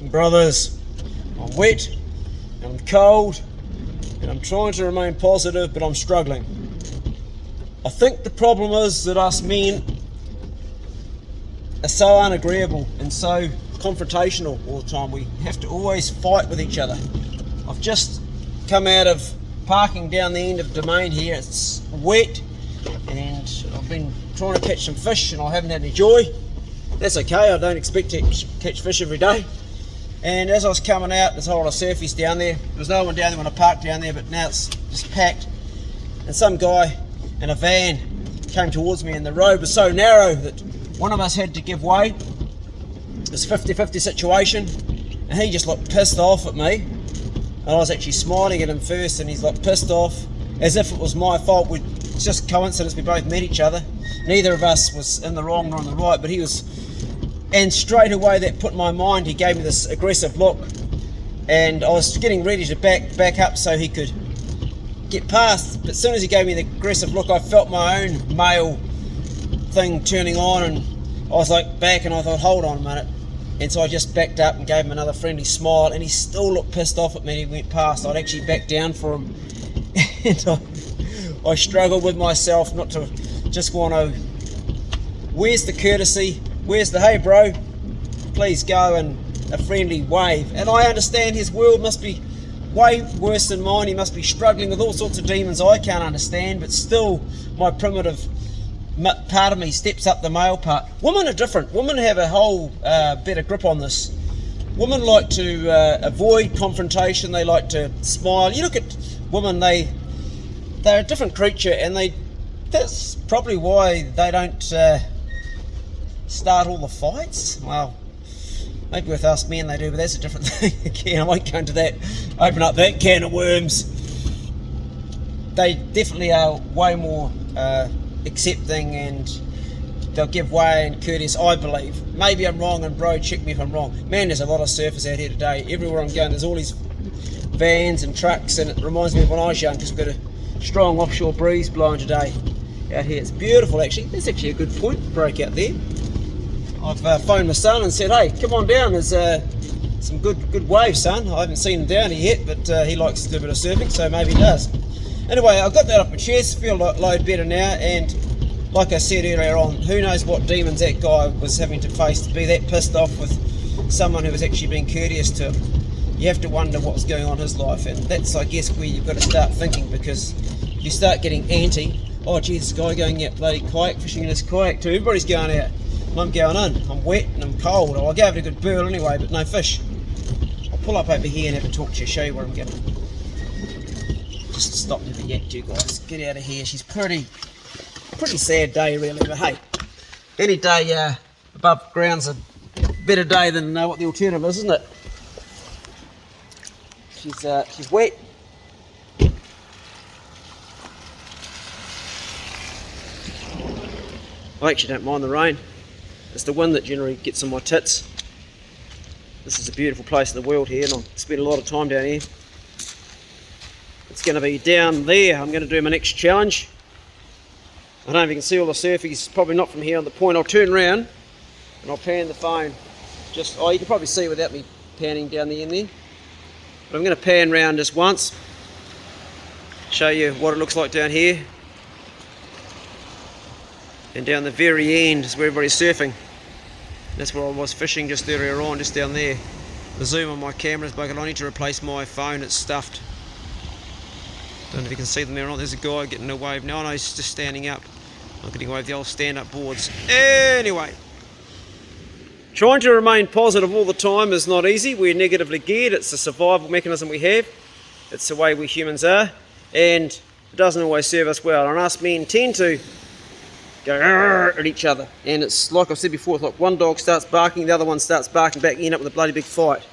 Brothers, I'm wet and I'm cold and I'm trying to remain positive, but I'm struggling. I think the problem is that us men are so unagreeable and so confrontational all the time. We have to always fight with each other. I've just come out of parking down the end of Domain here. It's wet and I've been trying to catch some fish and I haven't had any joy. That's okay, I don't expect to catch fish every day. And as I was coming out, there's a whole lot of surfies down there. There was no one down there when I parked down there, but now it's just packed. And some guy in a van came towards me and the road was so narrow that one of us had to give way. It was a 50-50 situation and he just looked pissed off at me. And I was actually smiling at him first and he's like pissed off as if it was my fault. It's just coincidence we both met each other. Neither of us was in the wrong nor in the right, but he was. And straight away that put in my mind, he gave me this aggressive look and I was getting ready to back up so he could get past, but as soon as he gave me the aggressive look I felt my own male thing turning on and I was like back and I thought, hold on a minute, and so I just backed up and gave him another friendly smile and he still looked pissed off at me and he went past. I'd actually backed down for him and I struggled with myself not to just want to, where's the courtesy? Where's the, hey bro, please go, and a friendly wave. And I understand his world must be way worse than mine. He must be struggling with all sorts of demons I can't understand, but still my primitive part of me steps up the male part. Women are different. Women have a whole better grip on this. Women like to avoid confrontation. They like to smile. You look at women, they're a different creature, and that's probably why they don't start all the fights. Well, maybe with us men they do, but that's a different thing again. I won't go into that, open up that can of worms. They definitely are way more accepting and they'll give way and courteous, I believe. Maybe I'm wrong, and bro, check me if I'm wrong. Man, there's a lot of surfers out here today. Everywhere I'm going there's all these vans and trucks, and it reminds me of when I was young because we've got a strong offshore breeze blowing today out here. It's beautiful actually. There's actually a good point break out there. I've phoned my son and said, hey, come on down, there's some good waves, son. I haven't seen him down here yet, but he likes to do a bit of surfing, so maybe he does. Anyway, I've got that off my chest, feel a load better now, and like I said earlier on, who knows what demons that guy was having to face to be that pissed off with someone who was actually being courteous to him. You have to wonder what's going on in his life, and that's, I guess, where you've got to start thinking, because if you start getting anti, oh gee, this guy going out bloody kayak fishing in his kayak too, everybody's going out. I'm going in, I'm wet and I'm cold. I gave it a good burl anyway, but no fish. I'll pull up over here and have a talk to you, show you where I'm going. Just stop me the yak to you guys. Get out of here. She's pretty sad day really, but hey, any day above ground's a better day than what the alternative is, isn't it? She's wet. I actually don't mind the rain. It's the wind that generally gets on my tits. This is a beautiful place in the world here, and I've spent a lot of time down here. It's going to be down there. I'm going to do my next challenge. I don't know if you can see all the surfies, probably not from here on the point. I'll turn around and I'll pan the phone. Oh, you can probably see without me panning down the end there. But I'm going to pan round just once, show you what it looks like down here. And down the very end is where everybody's surfing. That's where I was fishing just earlier on, just down there. The zoom on my camera's broken. I need to replace my phone, it's stuffed. Don't know if you can see them there or not. There's a guy getting a wave. No, he's just standing up. I'm getting away with the old stand-up boards. Anyway, trying to remain positive all the time is not easy. We're negatively geared. It's a survival mechanism we have. It's the way we humans are, and it doesn't always serve us well. And us men tend to go at each other, and it's like I've said before, it's like one dog starts barking, the other one starts barking back, you end up with a bloody big fight.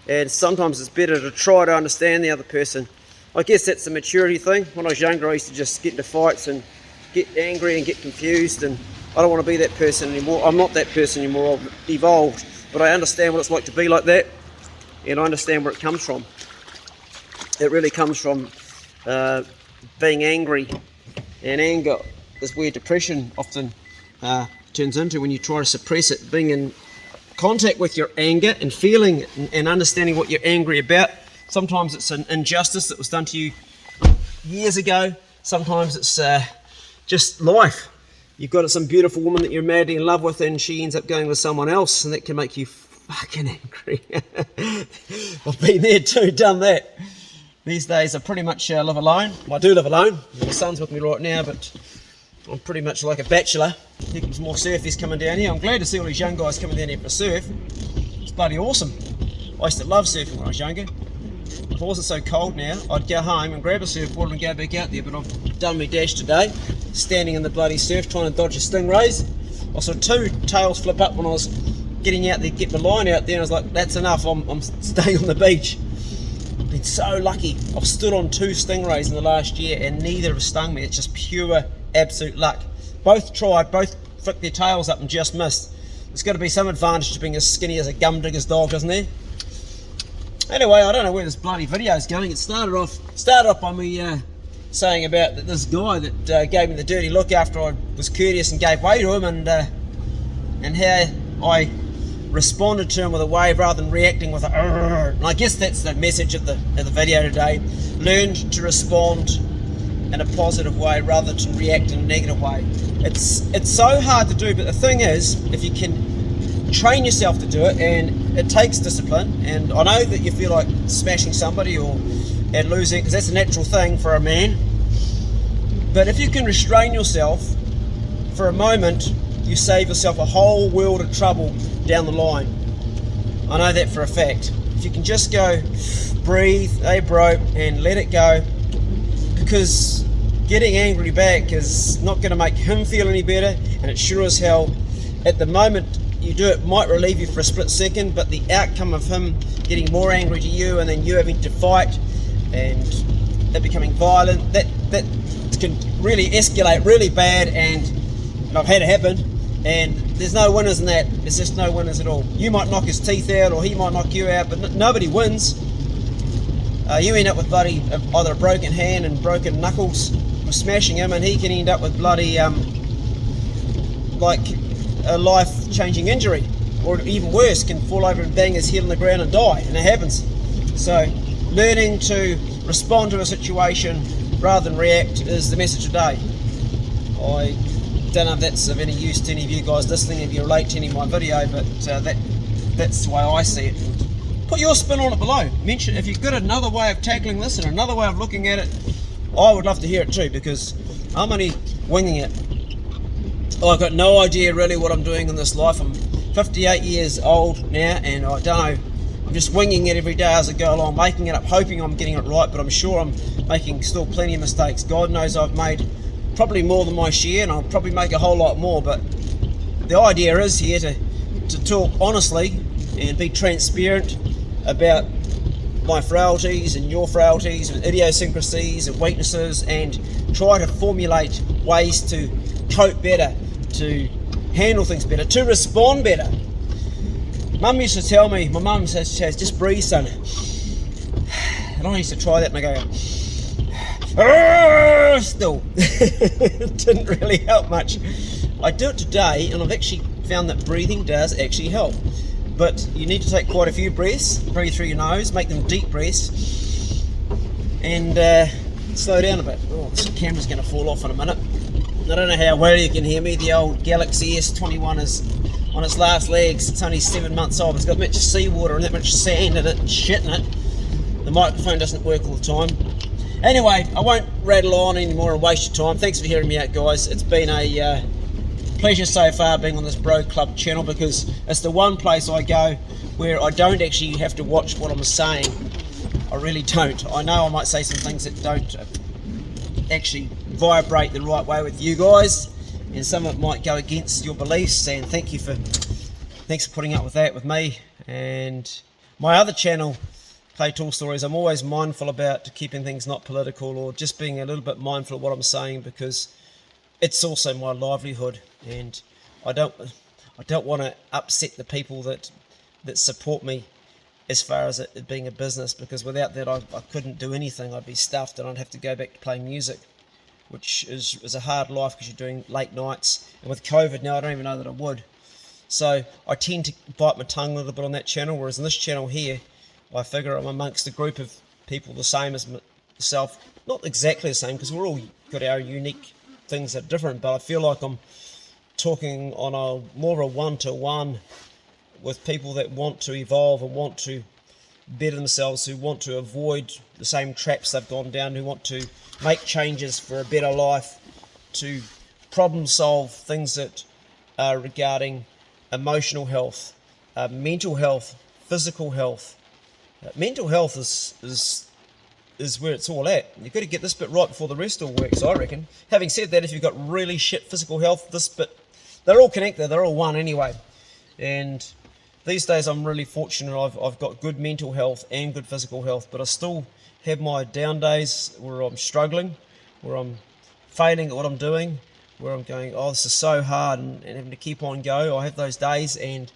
And sometimes it's better to try to understand the other person. I guess that's the maturity thing. When I was younger, I used to just get into fights and get angry and get confused, and I don't want to be that person anymore. I'm not that person anymore. I've evolved, but I understand what it's like to be like that, and I understand where it comes from. It really comes from being angry, and anger is where depression often turns into when you try to suppress it. Being in contact with your anger and feeling it and understanding what you're angry about. Sometimes it's an injustice that was done to you years ago. Sometimes it's just life. You've got some beautiful woman that you're madly in love with and she ends up going with someone else, and that can make you fucking angry. I've been there too, done that. These days I pretty much live alone. Well, I do live alone. My son's with me right now, but I'm pretty much like a bachelor. There's more surfies coming down here. I'm glad to see all these young guys coming down here for a surf. It's bloody awesome. I used to love surfing when I was younger. If it wasn't so cold now, I'd go home and grab a surfboard and go back out there, but I've done my dash today, standing in the bloody surf trying to dodge the stingrays. I saw two tails flip up when I was getting out there, get my line out there, and I was like, that's enough, I'm staying on the beach. I've been so lucky. I've stood on two stingrays in the last year and neither have stung me. It's just pure absolute luck. Both tried, both flicked their tails up and just missed. There's got to be some advantage to being as skinny as a gum digger's dog, doesn't there? Anyway, I don't know where this bloody video is going. It started off by me saying about this guy that gave me the dirty look after I was courteous and gave way to him, and how I responded to him with a wave rather than reacting with a "Arr." And I guess that's the message of the video today. Learn to respond in a positive way rather than react in a negative way. It's so hard to do, but the thing is, if you can train yourself to do it, and it takes discipline, and I know that you feel like smashing somebody and losing, because that's a natural thing for a man, but if you can restrain yourself for a moment, you save yourself a whole world of trouble down the line. I know that for a fact. If you can just go, breathe, hey bro, and let it go, because getting angry back is not going to make him feel any better, and it sure as hell, at the moment you do it, might relieve you for a split second, but the outcome of him getting more angry to you and then you having to fight and it becoming violent, that can really escalate really bad, and I've had it happen, and there's no winners in that. There's just no winners at all. You might knock his teeth out or he might knock you out, but nobody wins. You end up with bloody either a broken hand and broken knuckles from smashing him, and he can end up with bloody like a life-changing injury, or even worse, can fall over and bang his head on the ground and die, and it happens. So learning to respond to a situation rather than react is the message today. I don't know if that's of any use to any of you guys listening, if you relate to any of my video, but that's the way I see it. Put your spin on it below. Mention if you've got another way of tackling this and another way of looking at it. I would love to hear it too, because I'm only winging it. I've got no idea really what I'm doing in this life. I'm 58 years old now, and I don't know, I'm just winging it every day as I go along, making it up, hoping I'm getting it right, but I'm sure I'm making still plenty of mistakes. God knows I've made probably more than my share, and I'll probably make a whole lot more, but the idea is here to talk honestly and be transparent about my frailties and your frailties and idiosyncrasies and weaknesses, and try to formulate ways to cope better, to handle things better, to respond better. Mum used to tell me, my mum says, just breathe, son. And I used to try that and I go, still. It didn't really help much. I do it today, and I've actually found that breathing does actually help. But you need to take quite a few breaths, breathe through your nose, make them deep breaths, and slow down a bit. Oh, this camera's going to fall off in a minute. I don't know how well you can hear me. The old Galaxy S21 is on its last legs. It's only 7 months old. It's got that much seawater and that much sand in it and shit in it. The microphone doesn't work all the time. Anyway, I won't rattle on anymore and waste your time. Thanks for hearing me out, guys. It's been a pleasure so far being on this Bro Club channel, because it's the one place I go where I don't actually have to watch what I'm saying. I really don't. I know I might say some things that don't actually vibrate the right way with you guys, and some of it might go against your beliefs, and thanks for putting up with that with me. And my other channel, Play Tall Stories, I'm always mindful about keeping things not political, or just being a little bit mindful of what I'm saying, because it's also my livelihood, and I don't want to upset the people that support me as far as it being a business, because without that I couldn't do anything. I'd be stuffed and I'd have to go back to playing music, which is a hard life because you're doing late nights, and with COVID now I don't even know that I would. So I tend to bite my tongue a little bit on that channel, whereas in this channel here, I figure I'm amongst a group of people the same as myself. Not exactly the same, because we're all got our unique things that are different, but I feel like I'm talking on a more of a one-to-one with people that want to evolve and want to better themselves, who want to avoid the same traps they've gone down, who want to make changes for a better life, to problem solve things that are regarding emotional health, mental health, physical health. Mental health is where it's all at. You've got to get this bit right before the rest all works, I reckon. Having said that, if you've got really shit physical health, this bit, they're all connected, they're all one anyway. And these days I'm really fortunate. I've got good mental health and good physical health, but I still have my down days where I'm struggling, where I'm failing at what I'm doing, where I'm going, oh, this is so hard, and having to keep on go. I have those days, and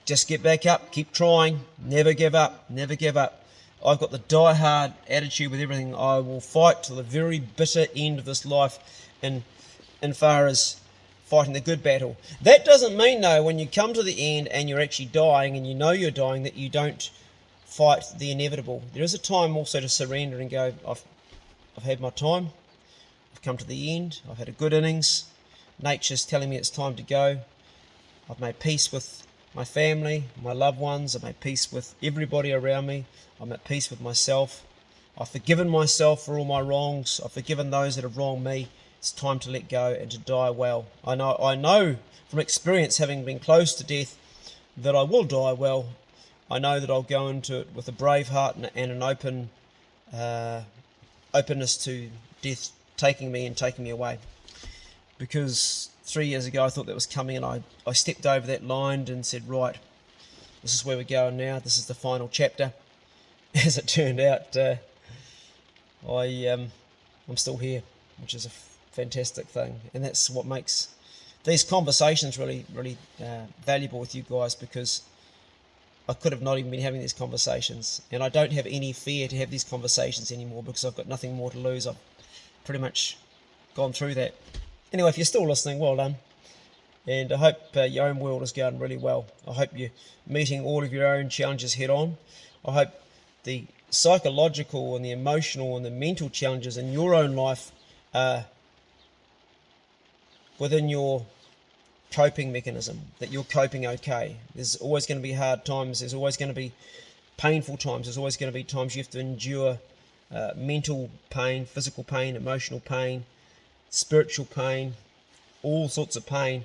just get back up, keep trying, never give up, never give up. I've got the die-hard attitude with everything. I will fight to the very bitter end of this life in far as fighting the good battle. That doesn't mean, though, when you come to the end and you're actually dying and you know you're dying, that you don't fight the inevitable. There is a time also to surrender and go, I've had my time, I've come to the end, I've had a good innings, nature's telling me it's time to go, I've made peace with my family, my loved ones, I've made peace with everybody around me, I'm at peace with myself, I've forgiven myself for all my wrongs, I've forgiven those that have wronged me. It's time to let go and to die well. I know from experience, having been close to death, that I will die well. I know that I'll go into it with a brave heart and an openness to death taking me away. Because 3 years ago I thought that was coming, and I stepped over that line and said, right, this is where we're going now. This is the final chapter. As it turned out, I'm still here, which is a fantastic thing, and that's what makes these conversations really valuable with you guys, because I could have not even been having these conversations, and I don't have any fear to have these conversations anymore, because I've got nothing more to lose. I've pretty much gone through that. Anyway, if you're still listening, well done, and I hope your own world is going really well. I hope you're meeting all of your own challenges head on. I hope the psychological and the emotional and the mental challenges in your own life are within your coping mechanism, that you're coping okay. There's always going to be hard times, there's always going to be painful times, there's always going to be times you have to endure mental pain, physical pain, emotional pain, spiritual pain, all sorts of pain.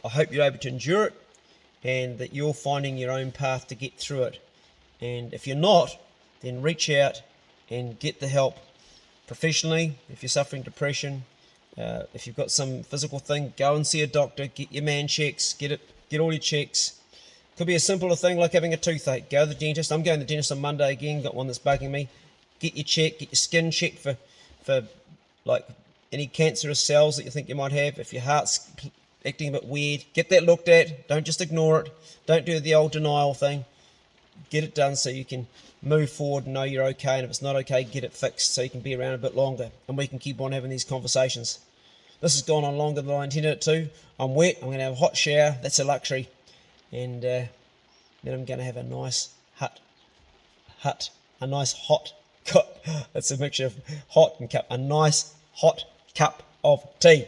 I hope you're able to endure it, and that you're finding your own path to get through it. And if you're not, then reach out and get the help professionally. If you're suffering depression, if you've got some physical thing, go and see a doctor, get your man checks, get all your checks. Could be a simpler thing like having a toothache. Go to the dentist. I'm going to the dentist on Monday again, got one that's bugging me. Get your check, get your skin checked for like any cancerous cells that you think you might have. If your heart's acting a bit weird, get that looked at. Don't just ignore it. Don't do the old denial thing. Get it done so you can move forward and know you're okay, and if it's not okay, get it fixed so you can be around a bit longer and we can keep on having these conversations. This has gone on longer than I intended it to. I'm wet, I'm going to have a hot shower, that's a luxury, and then I'm going to have a nice a nice hot cup, that's a mixture of hot and cup, a nice hot cup of tea.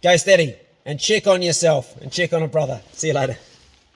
Go steady and check on yourself and check on a brother. See you later.